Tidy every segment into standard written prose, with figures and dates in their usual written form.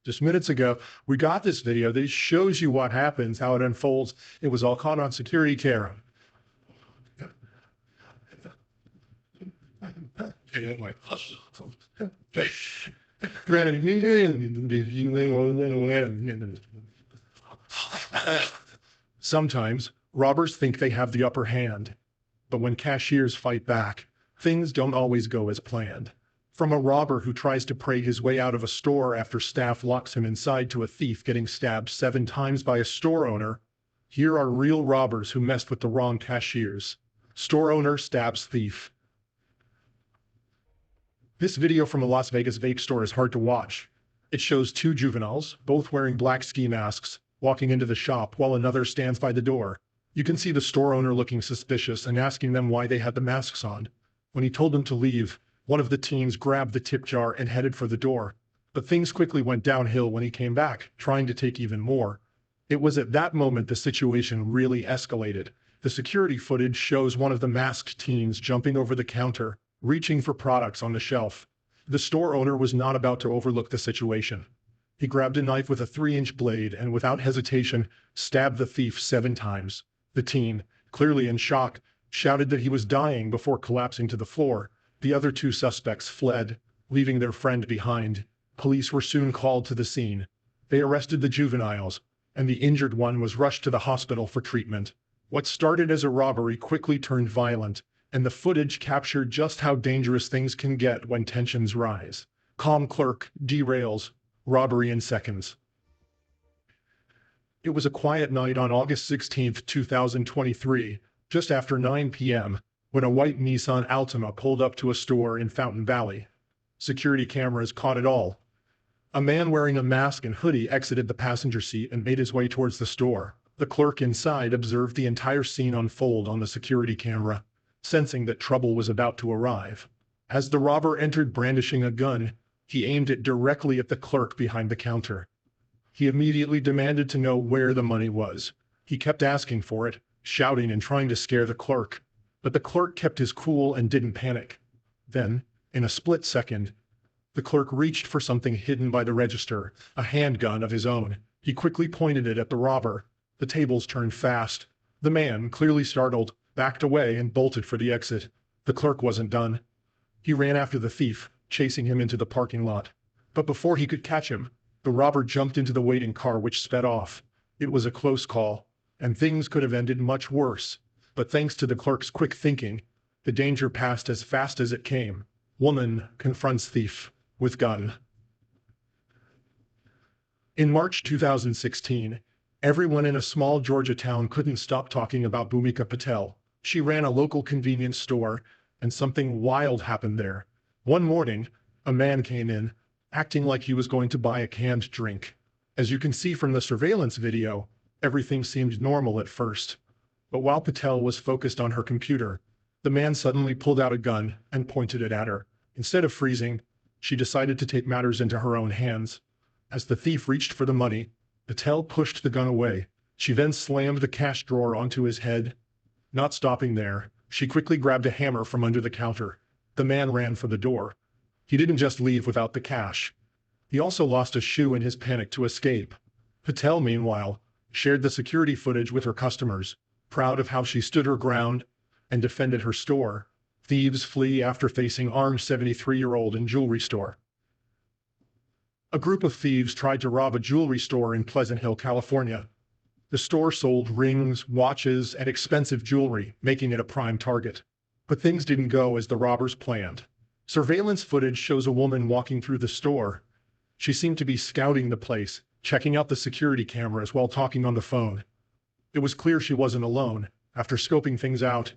Just minutes ago, we got this video that shows you what happens, how it unfolds. It was all caught on security camera. Sometimes robbers think they have the upper hand, but when cashiers fight back, things don't always go as planned. From a robber who tries to pray his way out of a store after staff locks him inside to a thief getting stabbed 7 times by a store owner, here are real robbers who messed with the wrong cashiers. Store owner stabs thief. This video from a Las Vegas vape store is hard to watch. It shows 2 juveniles, both wearing black ski masks, walking into the shop while another stands by the door. You can see the store owner looking suspicious and asking them why they had the masks on. When he told them to leave, one of the teens grabbed the tip jar and headed for the door. But things quickly went downhill when he came back, trying to take even more. It was at that moment the situation really escalated. The security footage shows one of the masked teens jumping over the counter, reaching for products on the shelf. The store owner was not about to overlook the situation. He grabbed a knife with a 3-inch blade and without hesitation, stabbed the thief 7 times. The teen, clearly in shock, shouted that he was dying before collapsing to the floor. The other 2 suspects fled, leaving their friend behind. Police were soon called to the scene. They arrested the juveniles, and the injured one was rushed to the hospital for treatment. What started as a robbery quickly turned violent, and the footage captured just how dangerous things can get when tensions rise. Calm clerk derails, robbery in seconds. It was a quiet night on August 16, 2023, just after 9 p.m., when a white Nissan Altima pulled up to a store in Fountain Valley. Security cameras caught it all. A man wearing a mask and hoodie exited the passenger seat and made his way towards the store. The clerk inside observed the entire scene unfold on the security camera, sensing that trouble was about to arrive. As the robber entered brandishing a gun, he aimed it directly at the clerk behind the counter. He immediately demanded to know where the money was. He kept asking for it, shouting and trying to scare the clerk. But the clerk kept his cool and didn't panic. Then, in a split second, the clerk reached for something hidden by the register, a handgun of his own. He quickly pointed it at the robber. The tables turned fast. The man, clearly startled, backed away and bolted for the exit. The clerk wasn't done. He ran after the thief, chasing him into the parking lot. But before he could catch him, the robber jumped into the waiting car which sped off. It was a close call, and things could have ended much worse. But thanks to the clerk's quick thinking, the danger passed as fast as it came. Woman confronts thief with gun. In March 2016, everyone in a small Georgia town couldn't stop talking about Bhumika Patel. She ran a local convenience store, and something wild happened there. One morning, a man came in, acting like he was going to buy a canned drink. As you can see from the surveillance video, everything seemed normal at first. But while Patel was focused on her computer, the man suddenly pulled out a gun and pointed it at her. Instead of freezing, she decided to take matters into her own hands. As the thief reached for the money, Patel pushed the gun away. She then slammed the cash drawer onto his head. Not stopping there, she quickly grabbed a hammer from under the counter. The man ran for the door. He didn't just leave without the cash. He also lost a shoe in his panic to escape. Patel, meanwhile, shared the security footage with her customers, proud of how she stood her ground and defended her store. Thieves flee after facing armed 73-year-old in jewelry store. A group of thieves tried to rob a jewelry store in Pleasant Hill, California. The store sold rings, watches, and expensive jewelry, making it a prime target. But things didn't go as the robbers planned. Surveillance footage shows a woman walking through the store. She seemed to be scouting the place, checking out the security cameras while talking on the phone. It was clear she wasn't alone. After scoping things out,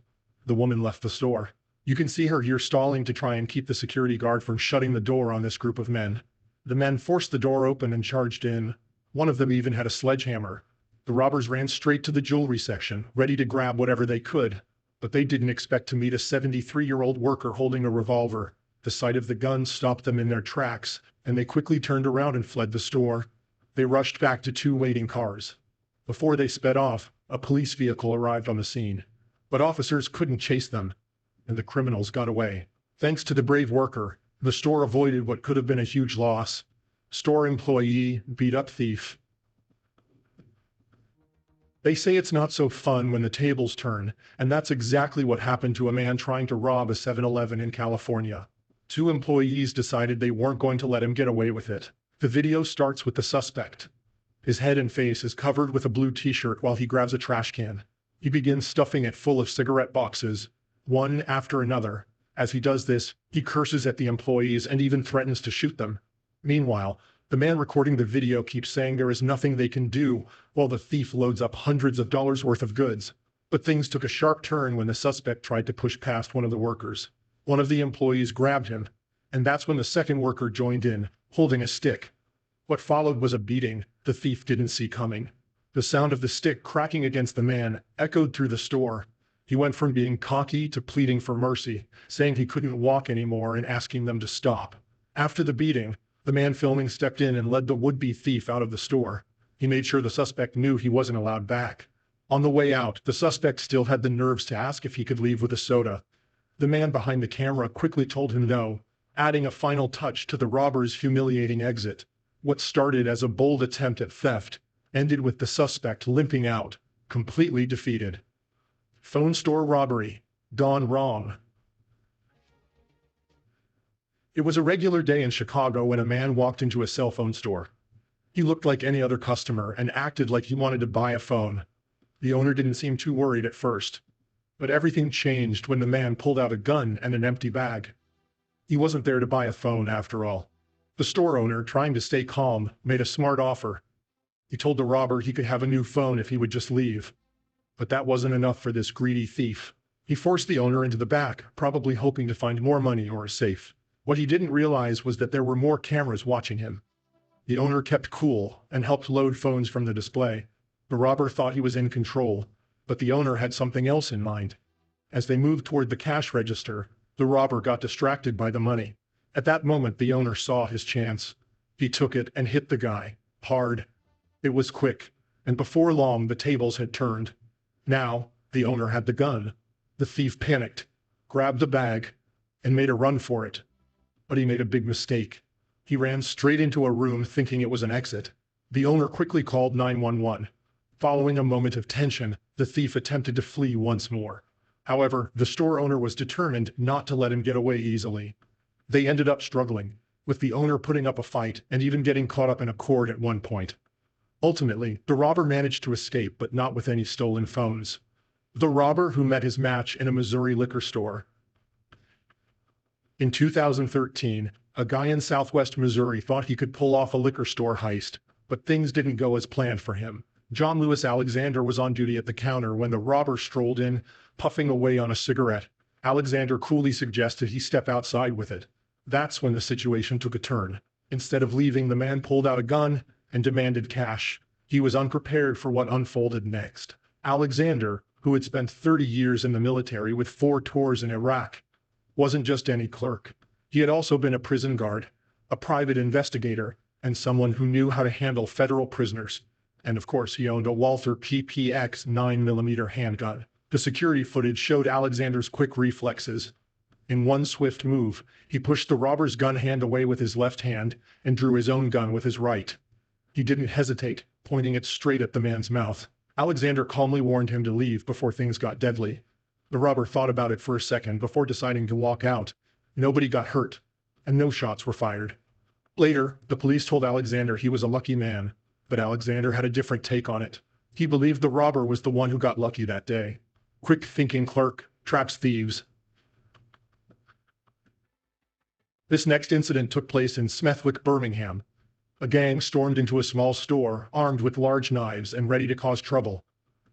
the woman left the store. You can see her here stalling to try and keep the security guard from shutting the door on this group of men. The men forced the door open and charged in. One of them even had a sledgehammer. The robbers ran straight to the jewelry section, ready to grab whatever they could. But they didn't expect to meet a 73-year-old worker holding a revolver. The sight of the gun stopped them in their tracks, and they quickly turned around and fled the store. They rushed back to 2 waiting cars. Before they sped off, a police vehicle arrived on the scene. But officers couldn't chase them, and the criminals got away. Thanks to the brave worker, the store avoided what could have been a huge loss. Store employee beat up thief. They say it's not so fun when the tables turn, and that's exactly what happened to a man trying to rob a 7-Eleven in California. Two employees decided they weren't going to let him get away with it. The video starts with the suspect. His head and face is covered with a blue t-shirt while he grabs a trash can. He begins stuffing it full of cigarette boxes, one after another. As he does this, he curses at the employees and even threatens to shoot them. Meanwhile, the man recording the video keeps saying there is nothing they can do, while the thief loads up hundreds of dollars worth of goods. But things took a sharp turn when the suspect tried to push past one of the workers. One of the employees grabbed him, and that's when the second worker joined in, holding a stick. What followed was a beating the thief didn't see coming. The sound of the stick cracking against the man echoed through the store. He went from being cocky to pleading for mercy, saying he couldn't walk anymore and asking them to stop. After the beating, the man filming stepped in and led the would-be thief out of the store. He made sure the suspect knew he wasn't allowed back. On the way out, the suspect still had the nerves to ask if he could leave with a soda. The man behind the camera quickly told him no, adding a final touch to the robber's humiliating exit. What started as a bold attempt at theft ended with the suspect limping out, completely defeated. Phone store robbery gone wrong. It was a regular day in Chicago when a man walked into a cell phone store. He looked like any other customer and acted like he wanted to buy a phone. The owner didn't seem too worried at first, but everything changed when the man pulled out a gun and an empty bag. He wasn't there to buy a phone after all. The store owner, trying to stay calm, made a smart offer. He told the robber he could have a new phone if he would just leave. But that wasn't enough for this greedy thief. He forced the owner into the back, probably hoping to find more money or a safe. What he didn't realize was that there were more cameras watching him. The owner kept cool and helped load phones from the display. The robber thought he was in control, but the owner had something else in mind. As they moved toward the cash register, the robber got distracted by the money. At that moment, the owner saw his chance. He took it and hit the guy, hard. It was quick, and before long the tables had turned. Now, the owner had the gun. The thief panicked, grabbed the bag, and made a run for it. But he made a big mistake. He ran straight into a room thinking it was an exit. The owner quickly called 911. Following a moment of tension, the thief attempted to flee once more. However, the store owner was determined not to let him get away easily. They ended up struggling, with the owner putting up a fight and even getting caught up in a cord at one point. Ultimately, the robber managed to escape, but not with any stolen phones. The robber who met his match in a Missouri liquor store. In 2013, a guy in southwest Missouri thought he could pull off a liquor store heist, but things didn't go as planned for him. John Lewis Alexander was on duty at the counter when the robber strolled in, puffing away on a cigarette. Alexander coolly suggested he step outside with it. That's when the situation took a turn. Instead of leaving, the man pulled out a gun and demanded cash. He was unprepared for what unfolded next. Alexander, who had spent 30 years in the military with 4 tours in Iraq, wasn't just any clerk. He had also been a prison guard, a private investigator, and someone who knew how to handle federal prisoners. And of course, he owned a Walther PPX 9mm handgun. The security footage showed Alexander's quick reflexes. In one swift move, he pushed the robber's gun hand away with his left hand and drew his own gun with his right. He didn't hesitate, pointing it straight at the man's mouth. Alexander calmly warned him to leave before things got deadly. The robber thought about it for a second before deciding to walk out. Nobody got hurt, and no shots were fired. Later, the police told Alexander he was a lucky man, but Alexander had a different take on it. He believed the robber was the one who got lucky that day. Quick-thinking clerk traps thieves. This next incident took place in Smethwick, Birmingham. A gang stormed into a small store, armed with large knives and ready to cause trouble.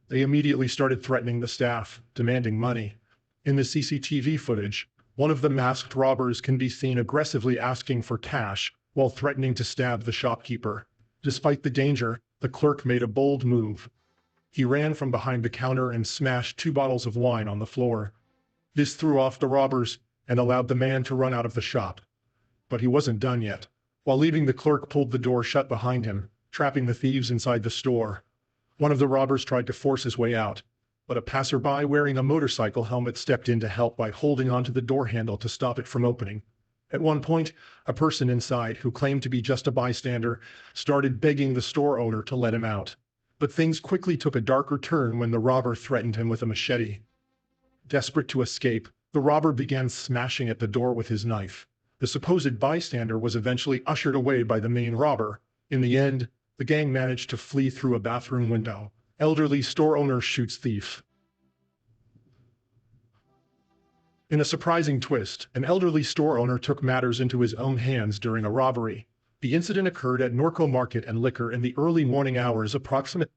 They immediately started threatening the staff, demanding money. In the CCTV footage, one of the masked robbers can be seen aggressively asking for cash while threatening to stab the shopkeeper. Despite the danger, the clerk made a bold move. He ran from behind the counter and smashed 2 bottles of wine on the floor. This threw off the robbers and allowed the man to run out of the shop. But he wasn't done yet. While leaving, the clerk pulled the door shut behind him, trapping the thieves inside the store. One of the robbers tried to force his way out, but a passerby wearing a motorcycle helmet stepped in to help by holding onto the door handle to stop it from opening. At one point, a person inside, who claimed to be just a bystander, started begging the store owner to let him out. But things quickly took a darker turn when the robber threatened him with a machete. Desperate to escape, the robber began smashing at the door with his knife. The supposed bystander was eventually ushered away by the main robber. In the end, the gang managed to flee through a bathroom window. Elderly store owner shoots thief. In a surprising twist, an elderly store owner took matters into his own hands during a robbery. The incident occurred at Norco Market and Liquor in the early morning hours approximately